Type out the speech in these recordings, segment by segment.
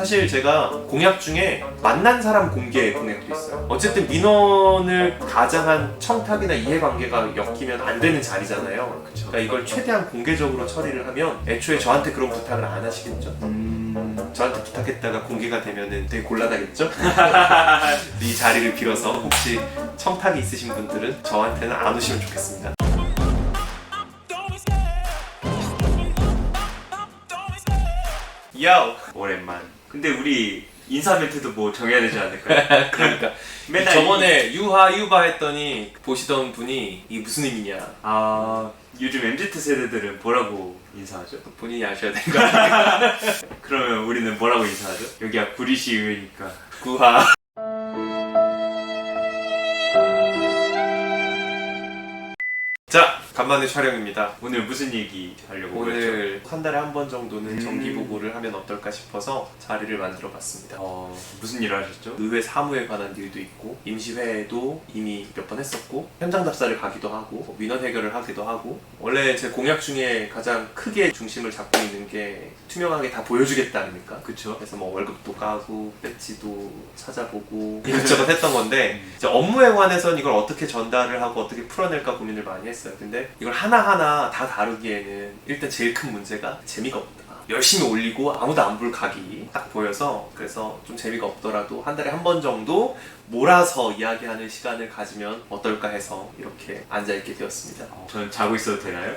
사실 제가 공약 중에 만난 사람 공개 공약도 있어요. 어쨌든 민원을 가장한 청탁이나 이해관계가 엮이면 안 되는 자리잖아요. 그러니까 이걸 최대한 공개적으로 처리를 하면 애초에 저한테 그런 부탁을 안 하시겠죠? 저한테 부탁했다가 공개가 되면은 되게 곤란하겠죠? 이 자리를 빌어서 혹시 청탁이 있으신 분들은 저한테는 안 오시면 좋겠습니다. 야오! 오랜만. 근데 우리 인사 멘트도 뭐 정해야 되지 않을까요? 그러니까 맨날 저번에 유하 했더니 보시던 분이 이게 무슨 의미냐 요즘 MZ 세대들은 뭐라고 인사하죠? 본인이 아셔야 될 것 같아요. 그러면 우리는 뭐라고 인사하죠? 여기가 구리시 의회니까 구하. 자, 간만에 촬영입니다. 오늘 무슨 얘기 하려고 그랬죠? 오늘 한 달에 한 번 정도는 정기 보고를 하면 어떨까 싶어서 자리를 만들어 봤습니다. 무슨 일을 하셨죠? 의회 사무에 관한 일도 있고 임시회도 이미 몇 번 했었고 현장 답사를 가기도 하고 민원 해결을 하기도 하고 원래 제 공약 중에 가장 크게 중심을 잡고 있는 게 투명하게 다 보여주겠다 아닙니까? 그쵸? 그래서 뭐 월급도 까고 배지도 찾아보고 이것저것 했던 건데 이제 업무에 관해서는 이걸 어떻게 전달을 하고 어떻게 풀어낼까 고민을 많이 했어요. 근데 이걸 하나하나 다 다루기에는 일단 제일 큰 문제가 재미가 없다. 열심히 올리고 아무도 안 볼 각이 딱 보여서 그래서 좀 재미가 없더라도 한 달에 한 번 정도 몰아서 이야기하는 시간을 가지면 어떨까 해서 이렇게 앉아있게 되었습니다. 저는 자고 있어도 되나요?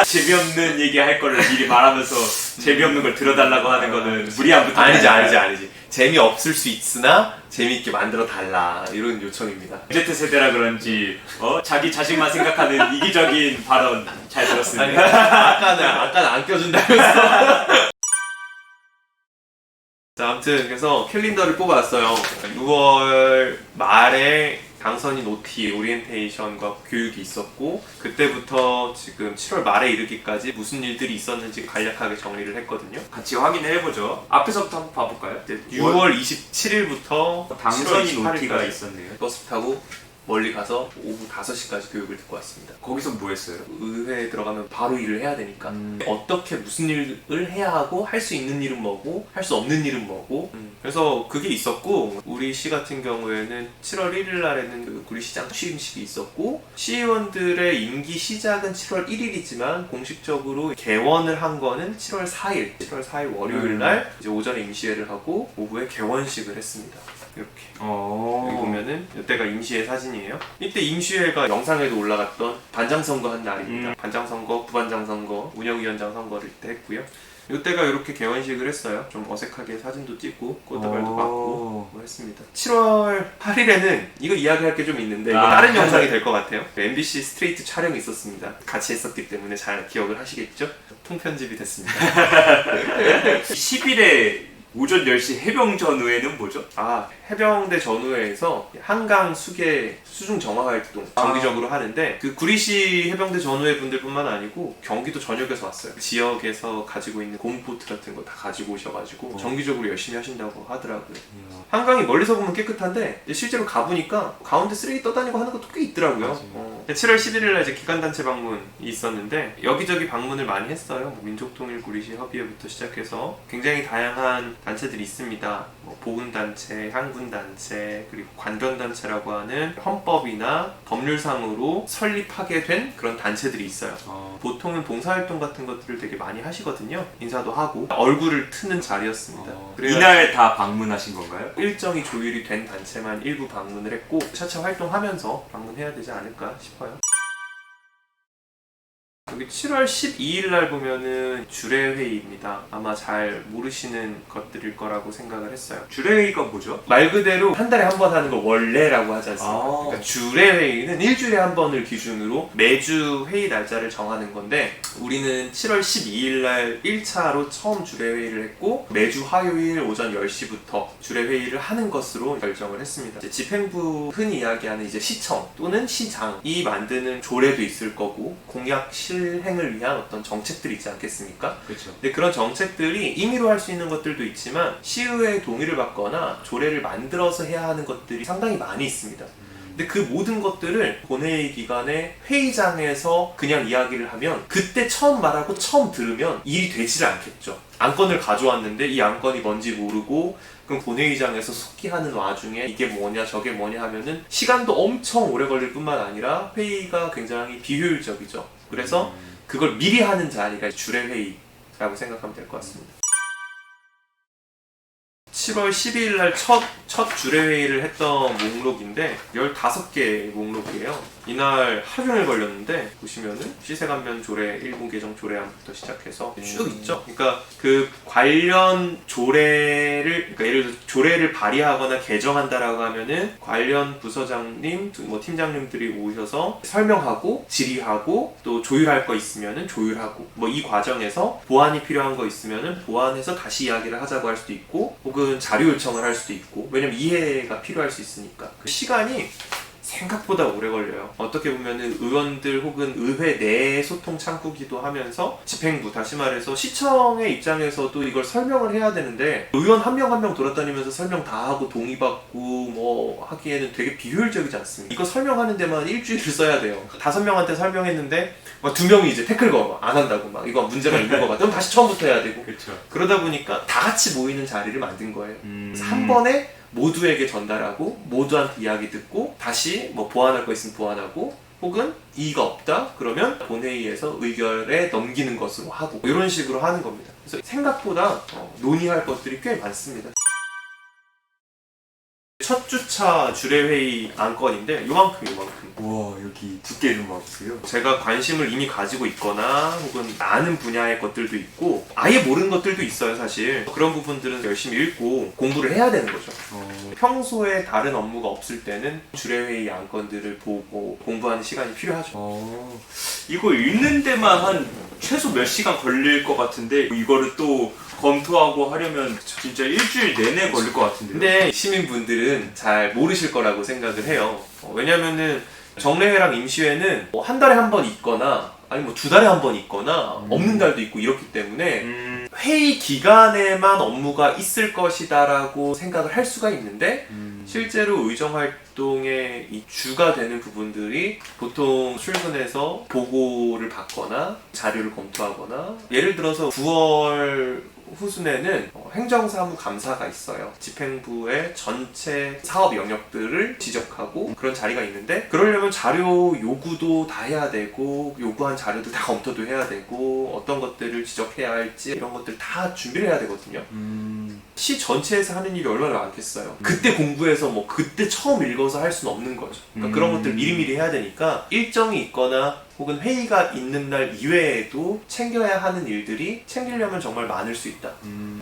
재미없는 얘기 할 거를 미리 말하면서 재미없는 걸 들어달라고 하는 거는 무리한 부탁. 아니지. 재미없을 수 있으나 재미있게 만들어 달라 이런 요청입니다. Z 세대라 그런지 자기 자신만 생각하는 이기적인 발언 잘 들었습니다. 아니, 아까는 안 껴준다면서. 자, 아무튼 그래서 캘린더를 뽑아왔어요. 6월 말에 당선인 OT, 오리엔테이션과 교육이 있었고 그때부터 지금 7월 말에 이르기까지 무슨 일들이 있었는지 간략하게 정리를 했거든요. 같이 확인을 해보죠. 앞에서부터 한번 봐볼까요? 6월 27일부터 당선인 OT가 있었네요. 버스 타고 멀리 가서 오후 5시까지 교육을 듣고 왔습니다. 거기서 뭐 했어요? 의회에 들어가면 바로 일을 해야 되니까 어떻게 무슨 일을 해야 하고 할 수 있는 일은 뭐고 할 수 없는 일은 뭐고 그래서 그게 있었고 우리 시 같은 경우에는 7월 1일 날에는 그 구리시장 취임식이 있었고 시의원들의 임기 시작은 7월 1일이지만 공식적으로 개원을 한 거는 7월 4일 월요일 날 이제 오전에 임시회를 하고 오후에 개원식을 했습니다. 이렇게 여기 보면은 이때가 임시회 사진이에요. 이때 임시회가 영상에도 올라갔던 반장선거 한 날입니다. 반장선거, 부반장선거, 운영위원장 선거를 이때 했고요. 이때가 이렇게 개원식을 했어요. 좀 어색하게 사진도 찍고 꽃다발도 받고 뭐 했습니다. 7월 8일에는 이거 이야기할 게 좀 있는데 이거 다른 영상이 될 것 같아요. MBC 스트레이트 촬영이 있었습니다. 같이 했었기 때문에 잘 기억을 하시겠죠? 통편집이 됐습니다. 10일에 오전 10시 해병 전후에는 뭐죠? 해병대 전후회에서 한강 수계 수중 정화 활동 정기적으로 하는데 그 구리시 해병대 전후회 분들뿐만 아니고 경기도 전역에서 왔어요. 지역에서 가지고 있는 고무보트 같은 거 다 가지고 오셔가지고 정기적으로 열심히 하신다고 하더라고요. 한강이 멀리서 보면 깨끗한데 실제로 가보니까 가운데 쓰레기 떠다니고 하는 것도 꽤 있더라고요. 7월 11일 날 이제 기관단체 방문이 있었는데 여기저기 방문을 많이 했어요. 뭐 민족통일 구리시 협의회부터 시작해서 굉장히 다양한 단체들이 있습니다. 뭐 보훈단체, 향군단체, 그리고 관변단체라고 하는 헌법이나 법률상으로 설립하게 된 그런 단체들이 있어요. 보통은 봉사활동 같은 것들을 되게 많이 하시거든요. 인사도 하고 얼굴을 트는 자리였습니다. 이날 다 방문하신 건가요? 일정이 조율이 된 단체만 일부 방문을 했고 차차 활동하면서 방문해야 되지 않을까 싶어요. 여기 7월 12일 날 보면은 주례회의입니다. 아마 잘 모르시는 것들일 거라고 생각을 했어요. 주례회의가 뭐죠? 말 그대로 한 달에 한 번 하는 걸 원래라고 하지 않습니까? 그러니까 주례회의는 일주일에 한 번을 기준으로 매주 회의 날짜를 정하는 건데 우리는 7월 12일 날 1차로 처음 주례회의를 했고 매주 화요일 오전 10시부터 주례회의를 하는 것으로 결정을 했습니다. 이제 집행부 흔히 이야기하는 이제 시청 또는 시장이 만드는 조례도 있을 거고 공약 실행을 위한 어떤 정책들이 있지 않겠습니까? 그렇죠. 근데 그런 정책들이 임의로 할 수 있는 것들도 있지만 시의회의 동의를 받거나 조례를 만들어서 해야 하는 것들이 상당히 많이 있습니다. 근데 그 모든 것들을 본회의 기간에 회의장에서 그냥 이야기를 하면 그때 처음 말하고 처음 들으면 일이 되지를 않겠죠. 안건을 가져왔는데 이 안건이 뭔지 모르고 그럼 본회의장에서 속기하는 와중에 이게 뭐냐 저게 뭐냐 하면은 시간도 엄청 오래 걸릴 뿐만 아니라 회의가 굉장히 비효율적이죠. 그래서 그걸 미리 하는 자리가 주례회의라고 생각하면 될 것 같습니다. 7월 12일 날 첫 주례회의를 했던 목록인데 15개 목록이에요. 이날 하루 종일 걸렸는데 보시면은 시세감면 조례, 일본 개정 조례안부터 시작해서 쭉 있죠. 그러니까 그 관련 조례를 그러니까 예를 들어 조례를 발의하거나 개정한다라고 하면은 관련 부서장님, 뭐 팀장님들이 오셔서 설명하고 질의하고 또 조율할 거 있으면은 조율하고 뭐 이 과정에서 보완이 필요한 거 있으면은 보완해서 다시 이야기를 하자고 할 수도 있고 혹은 자료 요청을 할 수도 있고 왜냐면 이해가 필요할 수 있으니까 그 시간이 생각보다 오래 걸려요. 어떻게 보면은 의원들 혹은 의회 내 소통 창구기도 하면서 집행부, 다시 말해서 시청의 입장에서도 이걸 설명을 해야 되는데 의원 한 명 한 명 돌아다니면서 설명 다 하고 동의받고 뭐 하기에는 되게 비효율적이지 않습니까? 이거 설명하는 데만 일주일을 써야 돼요. 5명한테 설명했는데 막 2명이 이제 태클 거 안 한다고 막 이거 문제가 있는 거 같아. 그럼 다시 처음부터 해야 되고. 그렇죠. 그러다 보니까 다 같이 모이는 자리를 만든 거예요. 그래서 한 번에 모두에게 전달하고 모두한테 이야기 듣고 다시 뭐 보완할 거 있으면 보완하고 혹은 이의가 없다 그러면 본회의에서 의결에 넘기는 것으로 하고 이런 식으로 하는 겁니다. 그래서 생각보다 논의할 것들이 꽤 많습니다. 첫 주차 주례회의 안건인데 요만큼. 우와, 여기 두께를 막 보세요. 제가 관심을 이미 가지고 있거나 혹은 아는 분야의 것들도 있고 아예 모르는 것들도 있어요. 사실 그런 부분들은 열심히 읽고 공부를 해야 되는 거죠. 평소에 다른 업무가 없을 때는 주례회의 안건들을 보고 공부하는 시간이 필요하죠. 이거 읽는 데만 한 최소 몇 시간 걸릴 것 같은데 이거를 또 검토하고 하려면 진짜 일주일 내내 걸릴 것 같은데요. 근데 시민분들은 잘 모르실 거라고 생각을 해요. 왜냐면은 정례회랑 임시회는 뭐 한 달에 한 번 있거나 아니 뭐 2달에 한 번 있거나 없는 달도 있고 이렇기 때문에 회의 기간에만 업무가 있을 것이다라고 생각을 할 수가 있는데 실제로 의정활동의 이 주가 되는 부분들이 보통 출근해서 보고를 받거나 자료를 검토하거나 예를 들어서 9월 후순에는 행정사무감사가 있어요. 집행부의 전체 사업 영역들을 지적하고 그런 자리가 있는데 그러려면 자료 요구도 다 해야 되고 요구한 자료도 다 검토도 해야 되고 어떤 것들을 지적해야 할지 이런 것들 다 준비를 해야 되거든요. 시 전체에서 하는 일이 얼마나 많겠어요. 그때 공부해서 뭐 그때 처음 읽어서 할 수는 없는 거죠. 그러니까 그런 것들 미리미리 해야 되니까 일정이 있거나 혹은 회의가 있는 날 이외에도 챙겨야 하는 일들이 챙기려면 정말 많을 수 있다.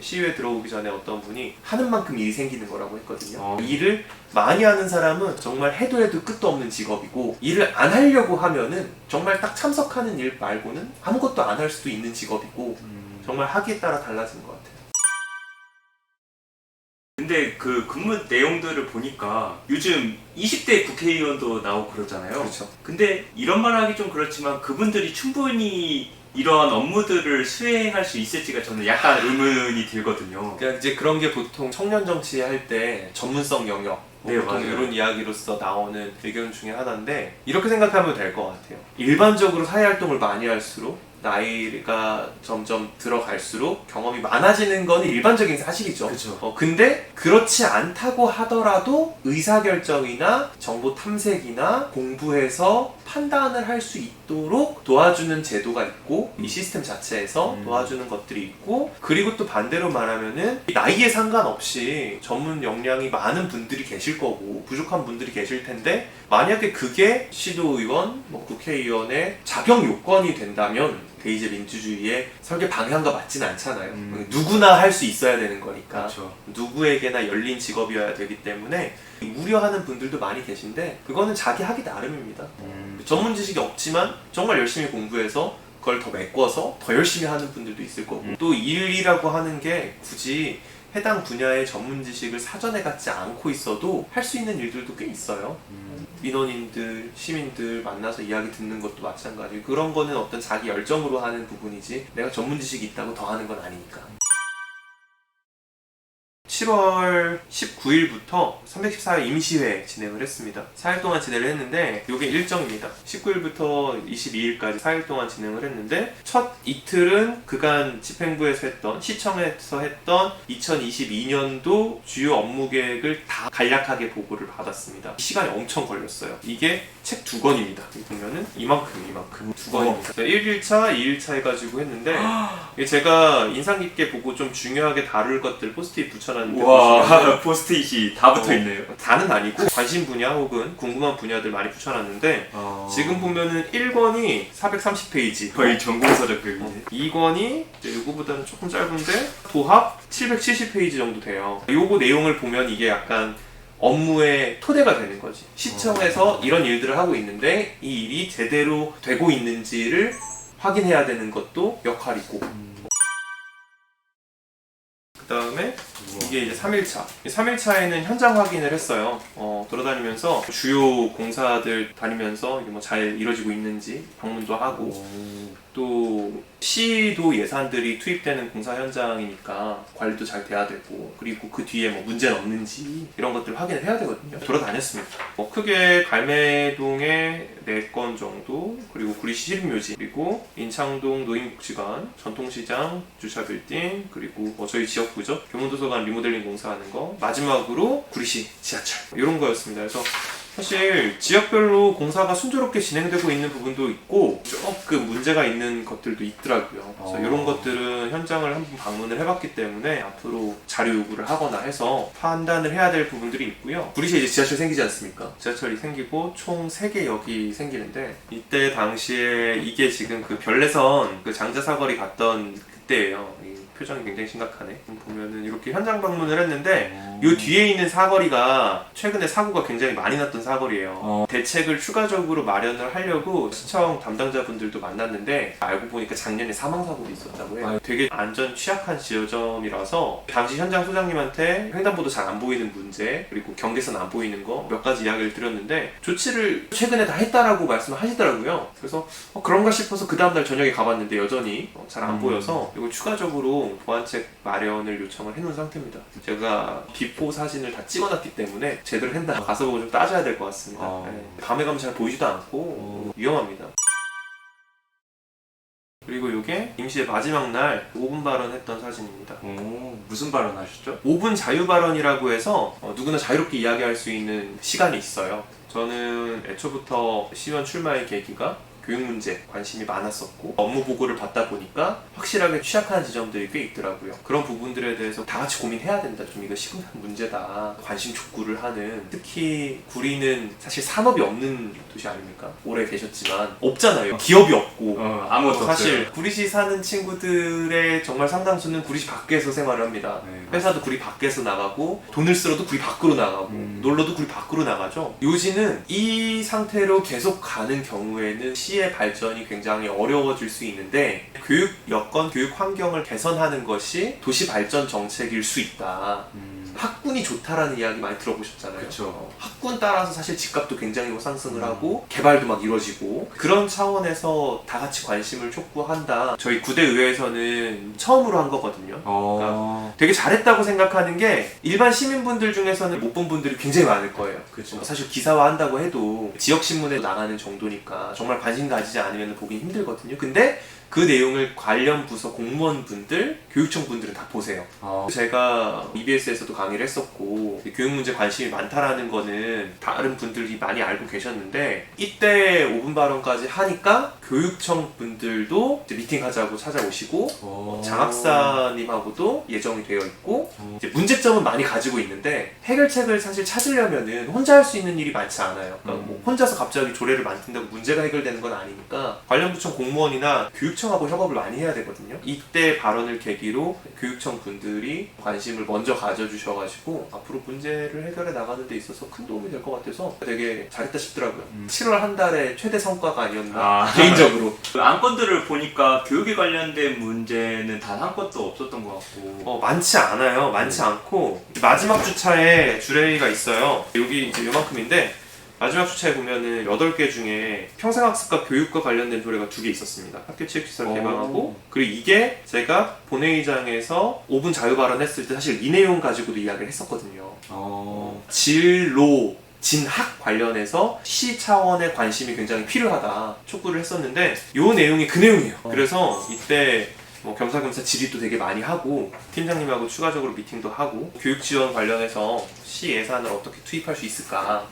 시위에 들어오기 전에 어떤 분이 하는 만큼 일이 생기는 거라고 했거든요. 일을 많이 하는 사람은 정말 해도 해도 끝도 없는 직업이고 일을 안 하려고 하면은 정말 딱 참석하는 일 말고는 아무것도 안 할 수도 있는 직업이고 정말 하기에 따라 달라지는 것 같아요. 근데 그 근무 내용들을 보니까 요즘 20대 국회의원도 나오고 그러잖아요. 그렇죠. 근데 이런 말 하기 좀 그렇지만 그분들이 충분히 이러한 업무들을 수행할 수 있을지가 저는 약간 의문이 들거든요. 그러니까 이제 그런 게 보통 청년 정치 할 때 전문성 영역 네, 보통 맞아요. 이런 이야기로서 나오는 의견 중에 하나인데 이렇게 생각하면 될 것 같아요. 일반적으로 사회활동을 많이 할수록 나이가 점점 들어갈수록 경험이 많아지는 건 일반적인 사실이죠. 그쵸. 근데 그렇지 않다고 하더라도 의사결정이나 정보 탐색이나 공부해서 판단을 할 수 있도록 도와주는 제도가 있고 이 시스템 자체에서 도와주는 것들이 있고 그리고 또 반대로 말하면은 나이에 상관없이 전문 역량이 많은 분들이 계실 거고 부족한 분들이 계실 텐데 만약에 그게 시도의원, 뭐 국회의원의 자격 요건이 된다면 대의제 민주주의의 설계 방향과 맞지는 않잖아요. 누구나 할 수 있어야 되는 거니까 그렇죠. 누구에게나 열린 직업이어야 되기 때문에 우려하는 분들도 많이 계신데 그거는 자기 하기 나름입니다. 전문 지식이 없지만 정말 열심히 공부해서 그걸 더 메꿔서 더 열심히 하는 분들도 있을 거고 또 일이라고 하는 게 굳이 해당 분야의 전문 지식을 사전에 갖지 않고 있어도 할 수 있는 일들도 꽤 있어요. 민원인들, 시민들 만나서 이야기 듣는 것도 마찬가지고 그런 거는 어떤 자기 열정으로 하는 부분이지 내가 전문 지식이 있다고 더 하는 건 아니니까. 7월 19일부터 314회 임시회 진행을 했습니다. 4일 동안 진행을 했는데 이게 일정입니다. 19일부터 22일까지 4일 동안 진행을 했는데 첫 이틀은 그간 집행부에서 했던 시청에서 했던 2022년도 주요 업무 계획을 다 간략하게 보고를 받았습니다. 시간이 엄청 걸렸어요. 이게 책 2권입니다. 여기 보면은 이만큼 2권입니다. 1일차, 2일차 해가지고 했는데 이게 제가 인상 깊게 보고 좀 중요하게 다룰 것들 포스트잇 붙여놨는데 와 포스트잇이 다 붙어있네요. 다는 아니고 관심 분야 혹은 궁금한 분야들 많이 붙여놨는데 지금 보면은 1권이 430페이지 거의 전공서적 교육이네. 2권이 이거보다는 조금 짧은데 도합 770페이지 정도 돼요. 요거 내용을 보면 이게 약간 업무의 토대가 되는 거지. 시청에서 이런 일들을 하고 있는데 이 일이 제대로 되고 있는지를 확인해야 되는 것도 역할이고 그 다음에 이게 이제 3일차. 3일차에는 현장 확인을 했어요. 돌아다니면서 주요 공사들 다니면서 이게 뭐 잘 이루어지고 있는지 방문도 하고 또 시도 예산들이 투입되는 공사 현장이니까 관리도 잘 돼야 되고 그리고 그 뒤에 뭐 문제는 없는지 이런 것들 확인을 해야 되거든요. 돌아다녔습니다. 크게 갈매동에 4건 정도 그리고 구리시 시립묘지 그리고 인창동 노인복지관 전통시장 주차빌딩 그리고 저희 지역구죠. 교문도서관 리모델링 공사하는 거 마지막으로 구리시 지하철 이런 거였습니다. 그래서 사실 지역별로 공사가 순조롭게 진행되고 있는 부분도 있고 조금 문제가 있는 것들도 있더라고요. 그래서 이런 것들은 현장을 한번 방문을 해봤기 때문에 앞으로 자료 요구를 하거나 해서 판단을 해야 될 부분들이 있고요. 구리시에 이제 지하철 생기지 않습니까? 지하철이 생기고 총 3개 역이 생기는데 이때 당시에 이게 지금 그 별내선 그 장자사거리 갔던 그때예요. 표정이 굉장히 심각하네. 보면은 이렇게 현장 방문을 했는데 이 뒤에 있는 사거리가 최근에 사고가 굉장히 많이 났던 사거리예요. 대책을 추가적으로 마련을 하려고 시청 담당자분들도 만났는데 알고 보니까 작년에 사망사고도 있었다고 해요. 되게 안전 취약한 지점이라서 당시 현장 소장님한테 횡단보도 잘 안 보이는 문제 그리고 경계선 안 보이는 거 몇 가지 이야기를 드렸는데 조치를 최근에 다 했다라고 말씀을 하시더라고요. 그래서 그런가 싶어서 그 다음날 저녁에 가봤는데 여전히 잘 안 보여서 이거 추가적으로 보완책 마련을 요청을 해놓은 상태입니다. 제가 비포 사진을 다 찍어놨기 때문에 제대로 했나 가서 보고 좀 따져야 될 것 같습니다. 네. 밤에 가면 잘 보이지도 않고 위험합니다. 그리고 이게 임시의 마지막 날 5분 발언했던 사진입니다. 무슨 발언하셨죠? 5분 자유 발언이라고 해서 누구나 자유롭게 이야기할 수 있는 시간이 있어요. 저는 애초부터 시의원 출마의 계기가 교육 문제 관심이 많았었고 업무 보고를 받다 보니까 확실하게 취약한 지점들이 꽤 있더라고요. 그런 부분들에 대해서 다 같이 고민해야 된다. 좀 이거 심각한 문제다. 관심 촉구를 하는 특히 구리는 사실 산업이 없는 도시 아닙니까? 오래 계셨지만 없잖아요. 기업이 없고 아무것도 사실 없어요. 구리시 사는 친구들의 정말 상당수는 구리시 밖에서 생활을 합니다. 회사도 구리 밖에서 나가고 돈을 쓸어도 구리 밖으로 나가고 놀러도 구리 밖으로 나가죠. 요지는 이 상태로 계속 가는 경우에는 시의 발전이 굉장히 어려워질 수 있는데 교육 여건, 교육 환경을 개선하는 것이 도시 발전 정책일 수 있다. 학군이 좋다라는 이야기 많이 들어보셨잖아요. 그쵸. 학군 따라서 사실 집값도 굉장히 상승을 하고 개발도 막 이루어지고 그런 차원에서 다 같이 관심을 촉구한다. 저희 구대 의회에서는 처음으로 한 거거든요. 그러니까 되게 잘했다고 생각하는 게 일반 시민분들 중에서는 못 본 분들이 굉장히 많을 거예요. 그쵸. 사실 기사화한다고 해도 지역신문에 나가는 정도니까 정말 관심 가지지 않으면 보기 힘들거든요. 근데 그 내용을 관련 부서 공무원분들, 교육청 분들은 다 보세요. 제가 EBS에서도 강의를 했었고 교육 문제 관심이 많다라는 거는 다른 분들이 많이 알고 계셨는데 이때 5분 발언까지 하니까 교육청 분들도 이제 미팅하자고 찾아오시고 장학사님하고도 예정이 되어 있고 이제 문제점은 많이 가지고 있는데 해결책을 사실 찾으려면은 혼자 할 수 있는 일이 많지 않아요. 그러니까 뭐 혼자서 갑자기 조례를 만든다고 문제가 해결되는 건 아니니까 관련 부처 공무원이나 교육청하고 협업을 많이 해야 되거든요. 이때 발언을 계기로 교육청 분들이 관심을 먼저 가져주셔가지고 앞으로 문제를 해결해 나가는 데 있어서 큰 도움이 될 것 같아서 되게 잘했다 싶더라고요. 7월 한 달에 최대 성과가 아니었나 개인적으로. 그 안건들을 보니까 교육에 관련된 문제는 단 한 건도 없었던 것 같고 많지 않아요. 많지 않고 마지막 주차에 주례가 있어요. 여기 이제 요만큼인데 마지막 주차에 보면은 8개 중에 평생학습과 교육과 관련된 도래가 2개 있었습니다. 학교 체육시설 개방하고, 그리고 이게 제가 본회의장에서 5분 자유 발언했을 때 사실 이 내용 가지고도 이야기를 했었거든요. 진로 진학 관련해서 시 차원의 관심이 굉장히 필요하다 촉구를 했었는데 이 내용이 그 내용이에요. 그래서 이때 뭐 겸사겸사 질의도 되게 많이 하고 팀장님하고 추가적으로 미팅도 하고 교육 지원 관련해서 시 예산을 어떻게 투입할 수 있을까,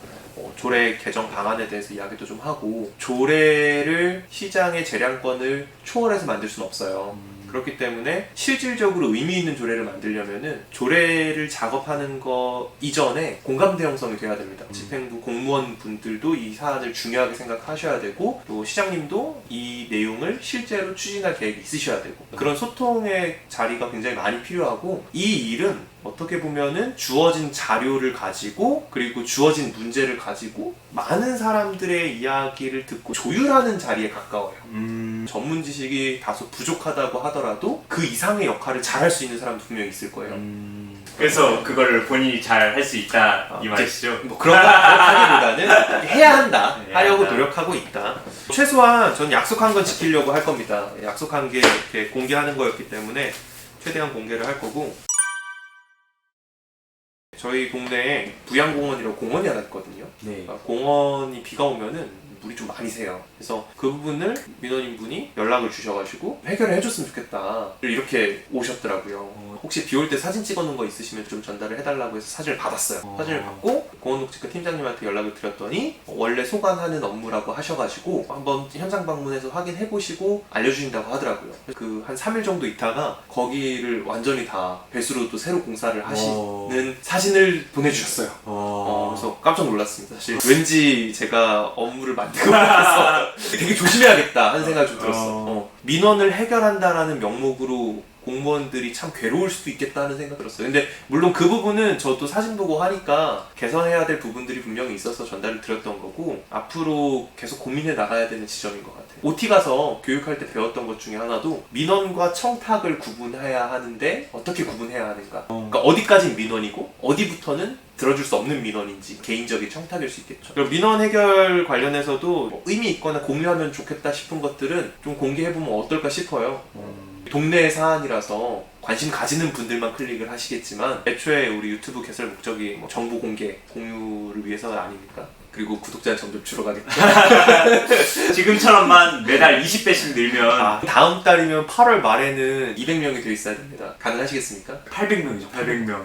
조례 개정 방안에 대해서 이야기도 좀 하고, 조례를 시장의 재량권을 초월해서 만들 수는 없어요. 그렇기 때문에 실질적으로 의미 있는 조례를 만들려면은 조례를 작업하는 거 이전에 공감대 형성이 돼야 됩니다. 집행부 공무원 분들도 이 사안을 중요하게 생각하셔야 되고, 또 시장님도 이 내용을 실제로 추진할 계획이 있으셔야 되고, 그런 소통의 자리가 굉장히 많이 필요하고, 이 일은 어떻게 보면은 주어진 자료를 가지고 그리고 주어진 문제를 가지고 많은 사람들의 이야기를 듣고 조율하는 자리에 가까워요. 전문 지식이 다소 부족하다고 하더라도 그 이상의 역할을 잘할 수 있는 사람도 분명히 있을 거예요. 그래서 그거를 본인이 잘 할 수 있다 이 말이시죠? 뭐 그런 거 하기보다는 해야 한다, 하려고 노력하고 있다. 최소한 저는 약속한 건 지키려고 할 겁니다. 약속한 게 이렇게 공개하는 거였기 때문에 최대한 공개를 할 거고, 저희 동네에 부양공원이라고 공원이 하나 있거든요. 그러니까 공원이 비가 오면은 물이 좀 많이 새요. 그래서 그 부분을 민원인분이 연락을 주셔가지고 해결을 해줬으면 좋겠다 이렇게 오셨더라고요. 혹시 비 올 때 사진 찍어놓은 거 있으시면 좀 전달을 해달라고 해서 사진을 받았어요. 사진을 받고 공원녹지과 팀장님한테 연락을 드렸더니 원래 소관하는 업무라고 하셔가지고 한번 현장 방문해서 확인해보시고 알려주신다고 하더라고요. 그 한 3일 정도 있다가 거기를 완전히 다 배수로 또 새로 공사를 하시는 사진을 보내주셨어요. 그래서 깜짝 놀랐습니다. 사실 왠지 제가 업무를 만들고 나서 되게 조심해야겠다 하는 생각이 좀 들었어. 민원을 해결한다라는 명목으로 공무원들이 참 괴로울 수도 있겠다 하는 생각이 들었어요. 근데 물론 그 부분은 저도 사진 보고 하니까 개선해야 될 부분들이 분명히 있어서 전달을 드렸던 거고, 앞으로 계속 고민해 나가야 되는 지점인 것 같아요. OT 가서 교육할 때 배웠던 것 중에 하나도 민원과 청탁을 구분해야 하는데 어떻게 구분해야 하는가. 그러니까 어디까지는 민원이고 어디부터는 들어줄 수 없는 민원인지, 개인적인 청탁일 수 있겠죠. 그리고 민원 해결 관련해서도 뭐 의미 있거나 공유하면 좋겠다 싶은 것들은 좀 공개해보면 어떨까 싶어요. 동네의 사안이라서 관심 가지는 분들만 클릭을 하시겠지만 애초에 우리 유튜브 개설 목적이 뭐 정보 공개, 공유를 위해서 아닙니까? 그리고 구독자는 점점 줄어가겠죠. 지금처럼만 매달 20배씩 늘면 다음 달이면 8월 말에는 200명이 돼 있어야 됩니다. 가능하시겠습니까? 800명이죠. 800명.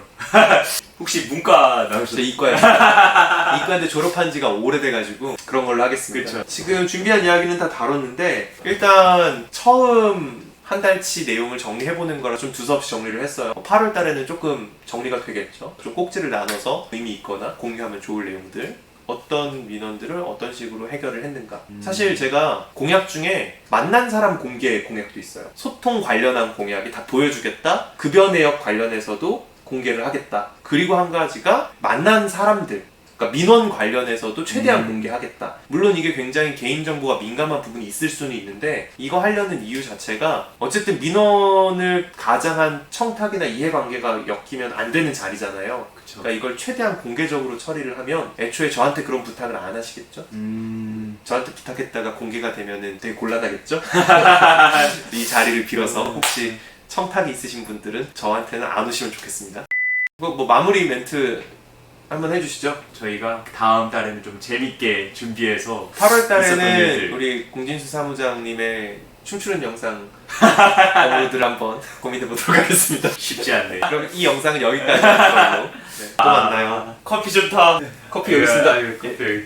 혹시 문과 저 나오셨어요? 이과예요. 이과인데 졸업한 지가 오래돼가지고 그런 걸로 하겠습니다. 그쵸. 지금 준비한 이야기는 다 다뤘는데 일단 처음 한 달치 내용을 정리해보는 거라 좀 두서없이 정리를 했어요. 8월 달에는 조금 정리가 되겠죠. 좀 꼭지를 나눠서 의미 있거나 공유하면 좋을 내용들, 어떤 민원들을 어떤 식으로 해결을 했는가. 사실 제가 공약 중에 만난 사람 공개 공약도 있어요. 소통 관련한 공약이 다 보여주겠다. 급여 내역 관련해서도 공개를 하겠다. 그리고 한 가지가 만난 사람들, 그러니까 민원 관련해서도 최대한 공개하겠다. 물론 이게 굉장히 개인정보가 민감한 부분이 있을 수는 있는데 이거 하려는 이유 자체가 어쨌든 민원을 가장한 청탁이나 이해관계가 엮이면 안 되는 자리잖아요. 그쵸. 그러니까 이걸 최대한 공개적으로 처리를 하면 애초에 저한테 그런 부탁을 안 하시겠죠? 저한테 부탁했다가 공개가 되면은 되게 곤란하겠죠? 이 자리를 빌어서 혹시 청탁이 있으신 분들은 저한테는 안 오시면 좋겠습니다. 뭐 마무리 멘트 한번 해주시죠. 저희가 다음 달에는 좀 재밌게 준비해서 8월 있었던 달에는 일들. 우리 공진수 사무장님의 춤추는 영상 업로드를 한번 고민해보도록 하겠습니다. 쉽지 않네. 그럼 이 영상은 여기까지 할 걸로. 네, 또 만나요. 커피 좋다. 커피 여기 있습니다. 커피.